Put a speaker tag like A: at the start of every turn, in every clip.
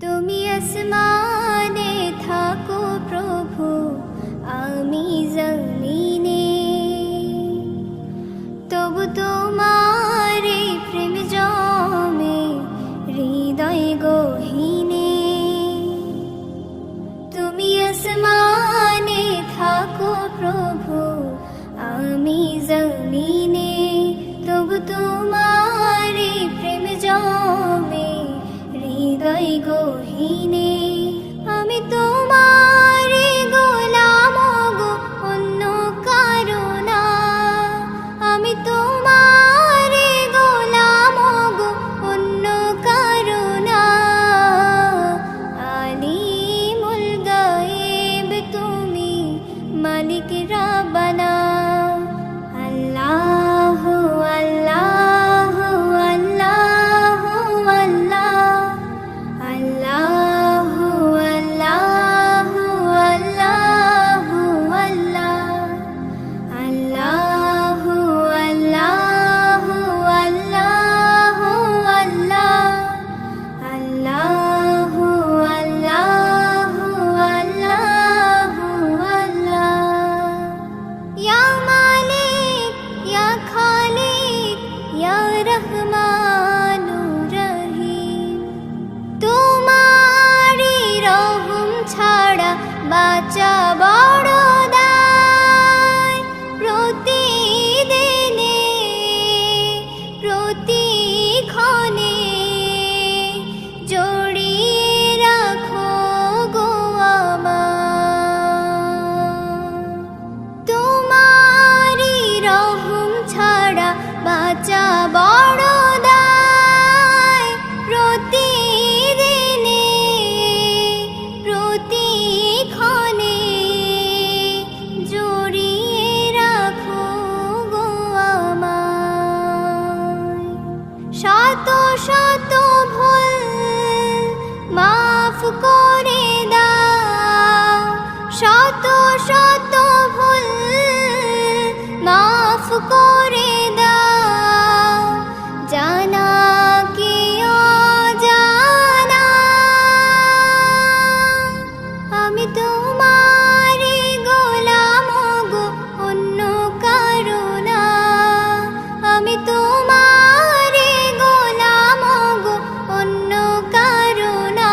A: তুমি আসমানে থাকো প্রভু, আমি জমিনে, তবু তোমার এই প্রেম জমে হৃদয় গহীনে। তুমি আসমানে থাকো প্রভু, আমি জমিনে, তবু তোমার এই প্রেম জমে হৃদয় গহীনে। আমি তোমার গোলাম গো, অন্য কারো না। আমি তোমার গোলাম গো, অন্য কারো না। আলিমুল গায়েব তুমি, মালিক রাব্বানা। আল্লাহ আল্লাহ আল্লাহ আল্লাহ আল্লাহ আল্লাহ আল্লাহ আল্লাহ আল্লাহ আল্লাহ আল্লাহ আল্লাহ ইয়া মালিক ইয়া খালিক ইয়া রহমানুর রহিম। তোমারি রহম ছাড়া বাঁচা বড় দায়। প্রতিদিনে প্রতিক্ষণে জড়িয়ে রাখো গো আমায়। তোমারি রহম ছাড়া বাঁচা বড় দায়। প্রতিদিনে প্রতিক্ষণে জড়িয়ে রাখো গো আমায়। শত শত ভুল মাফ করে দাও, শত শত ভুল মাফ করে দাও। জানা কি অজানা, আমি তোমার গোলাম গো, অন্য কারো না। আমি তোমার গোলাম গো, অন্য কারো না।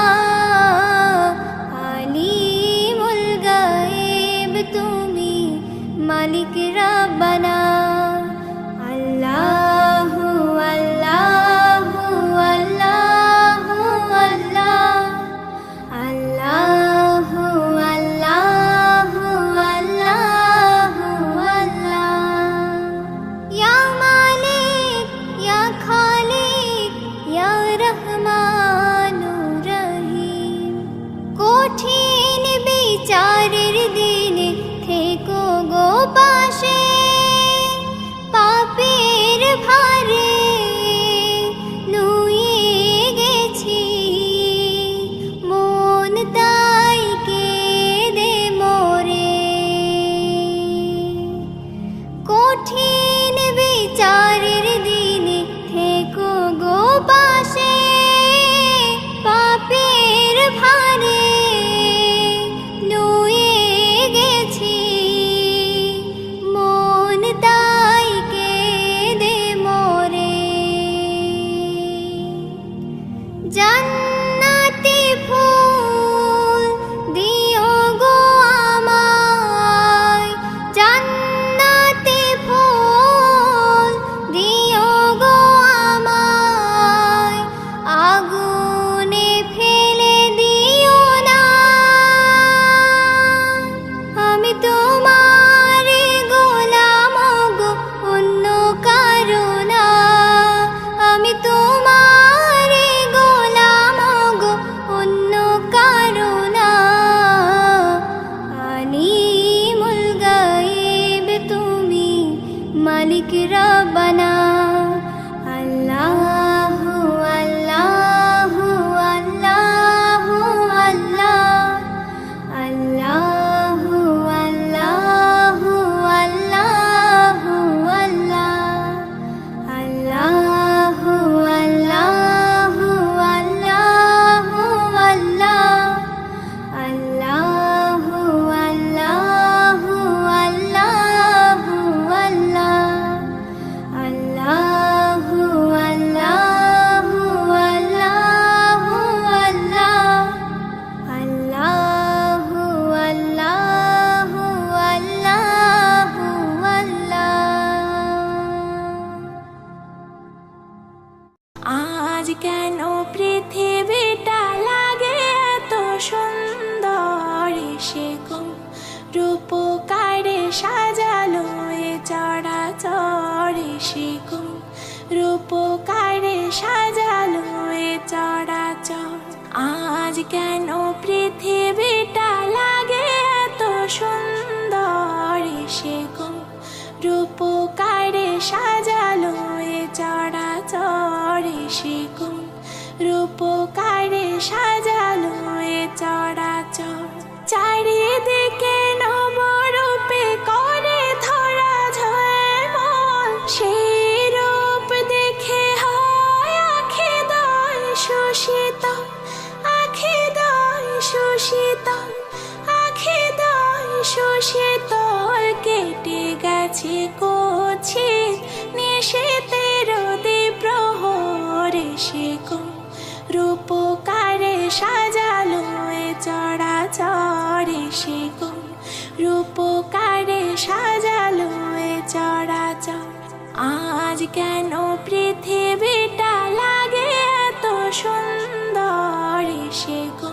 B: সাজালো এ চরাচর। আজ কেন পৃথিবীটা লাগে এত সুন্দর, সে গো রূপকারে সাজালো এ চরাচর, সে গো রূপকারে সাজালো এ চরাচর। চারিদিকে নবরূপে করে ধরা ঝলমল, সেই রূপ দেখে হয় আখি দয় সুশীতল, আখি দয় সুশীতল, আখি দয় সুশীতল। কেটে গেছে কুৎসিত নিশীথের দ্বিপ্রহরে, সে গো রূপকারে সাজালো এ চরাচর, সে গো রূপকারে সাজালো এ চরাচর। আজ কেন পৃথিবীটা লাগে এত সুন্দর, সে গো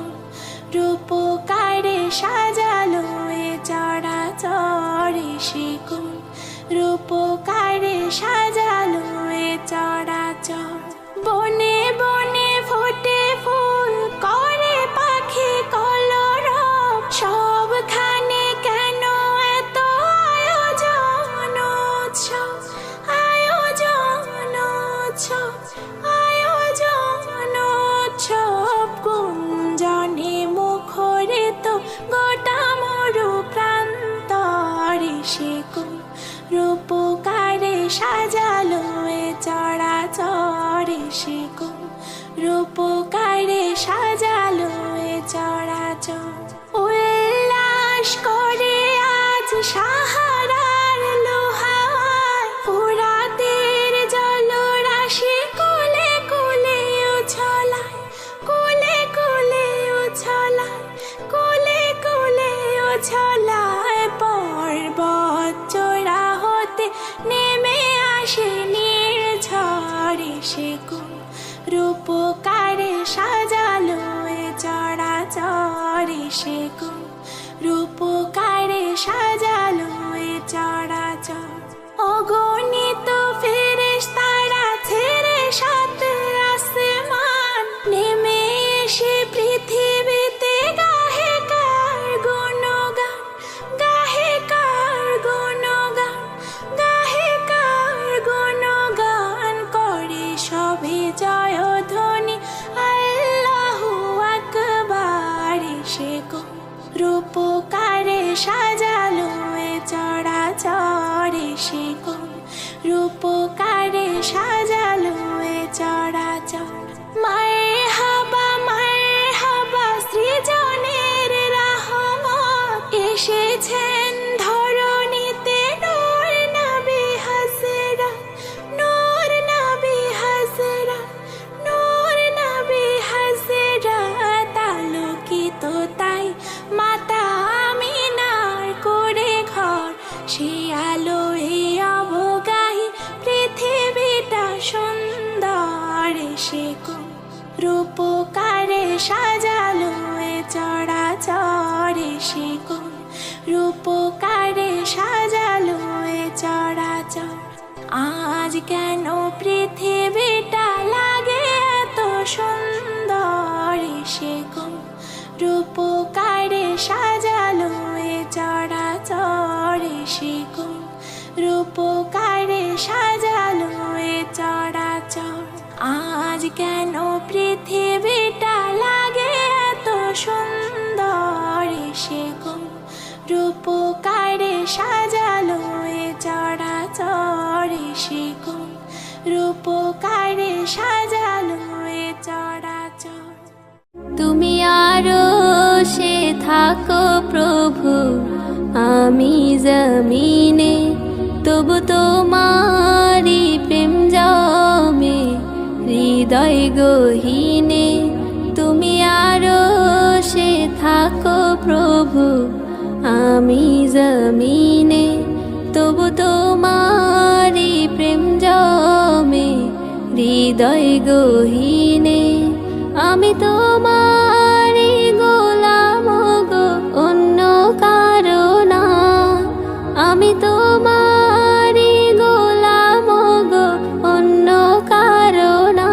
B: রূপকারে সাজালো এ চরাচর, সে গো রূপকারে সাজালো এ চরাচর। বনে বনে ফোটে ফুল, করে পাখি কলরব, সবখানে কেন এত আয়োজন উৎসব, আয়োজন উৎসব, আয়োজন উৎসব। গুঞ্জনে মুখরিত গোটা মরু প্রান্তরে, সে গো রূপকারে সাজালো এ চরাচর, সে গো রূপকারে সাজালো এ চরাচর। উল্লাস করে আজ সাহারার লোহায়, ফুরাতের জলরাশি কুলে কুলে উছলায়, কুলে কুলে উছলায়, কুলে কুলে উছলায়। পর্বত চূড়া হতে নেমে আসে নির্ঝরে, সে গো রূপকারে সাজালো এ চরাচর, সে গো রূপকারে সাজালো এ চরাচর। অগণিত ফেরেশতারা ছেড়ে সাত আসমান, নেমে এসে পৃথিবীতে গাহে কার গুণগান, গাহে কার গুণগান, গাহে কার গুণগান। করে সবে জয়ধ্বনি আল্লাহু আকবার, সে গো রূপকারে সাজালো এ চরাচর, সে গো রূপকারে সাজালো এ চরাচর। মারহাবা মারহাবা সৃজনের রহমত, এসেছেন ধরণীতে নূর নবী হযরত, নূর নবী হযরত, নূর নবী হযরত। আলোকিত তাই মাতা আমিনার করে ঘর, সে আলো এই অবগাহী পৃথিবীটা সুন্দর, সে গো রূপকারে সাজালো এ চরাচর, সে গো রূপকারে সাজালো এ চরাচর। আজ কেন পৃথিবীটা লাগে এত সুন্দর, সে গো রূপকারে সাজালো এ চরাচর, সে গো রূপকারে সাজালো এ চরাচর। আজ কেন পৃথিবীটা লাগে এত সুন্দর, সে গো রূপকারে সাজালো এ চরাচর, সে গো রূপকারে সাজালো এ চরাচর।
A: তুমি আরো সে থাকো প্রভু, আমি জমিনে, তবু তোমারি প্রেম জমে হৃদয় গহীনে। তুমি আরো সে থাকো প্রভু, আমি জমিনে, তবু তোমারি প্রেম জমে হৃদয় গহীনে। আমি তোমারি গোলাম গো, অন্য কারো না। আমি তোমারি গোলাম গো, অন্য কারো না।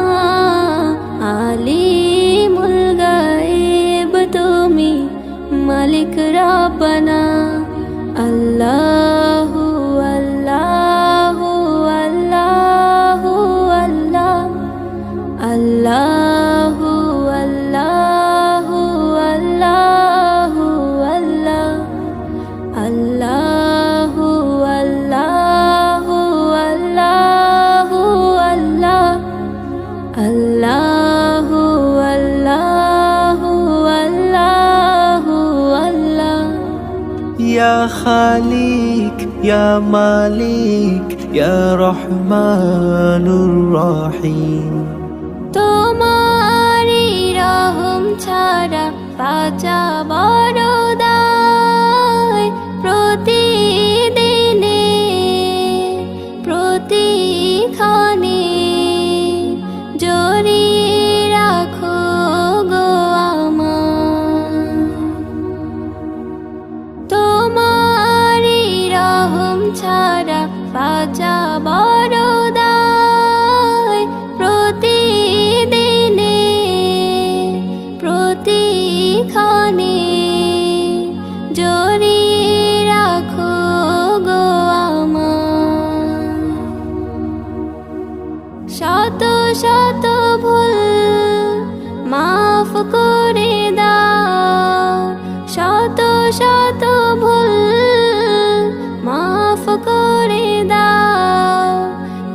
A: মালিক রব্বানা আল্লাহু আল্লাহু আল্লাহু আল্লাহ আল্লাহু আল্লাহু আল্লাহু আল্লাহ আল্লাহু আল্লাহু আল্লাহু আল্লাহ আল্লাহু আল্লাহু আল্লাহু আল্লাহ
C: ইয়া খালিক ইয়া মালিক ইয়া রহমানুর রহিম
A: তোমারি রহম ছাড়া বাঁচা বড় দায় প্রতিদিনে প্রতিক্ষণে জড়িয়ে রাখো গো আমায় তোমারি রহম ছাড়া বাঁচা বড় দায় প্রতিদিনে প্রতিক্ষণে জড়িয়ে রাখো গো আমায় শত শত ভুল মাফ করে দাও শত শত ভুল মাফ করে দাও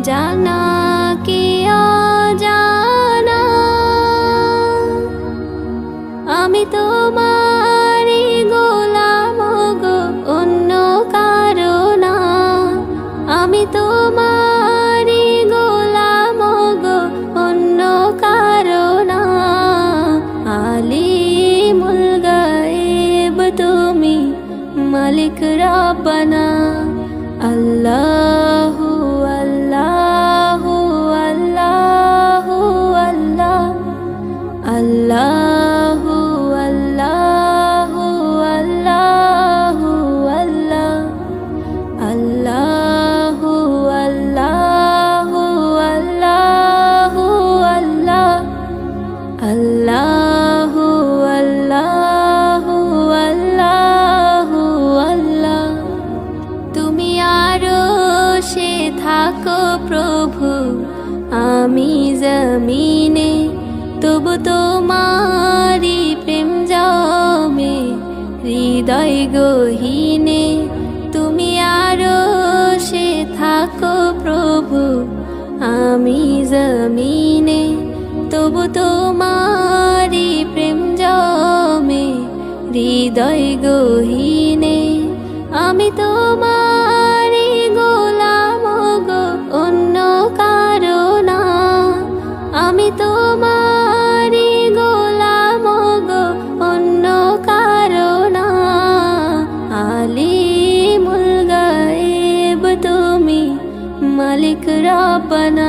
A: জানা কি অজানা আমি তোমারি গোলাম গো অন্য কারো না আমি তোমারি গোলাম গো অন্য কারো না আলিমুল গায়েব তুমি মালিক রব্বানা আল্লাহু আল্লাহু আল্লাহু আল্লাহ আল্লাহু আল্লাহু আল্লাহু আল্লাহ আল্লাহু আল্লাহু আল্লাহু আল্লাহ আল্লাহু আল্লাহু আল্লাহু আল্লাহ তুমি আরশে থাকো প্রভু আমি জমিনে তবু তোমারি প্রেম জমে হৃদয় গহীনে তুমি আরশে থাকো প্রভু আমি জমিনে তবু তোমারি প্রেম জমে হৃদয় গহীনে আমি তোমারি গোলাম গো অন্য কারো না আমি তোমারি গোলাম গো অন্য কারো না আলিমুল গায়েব তুমি মালিক রব্বানা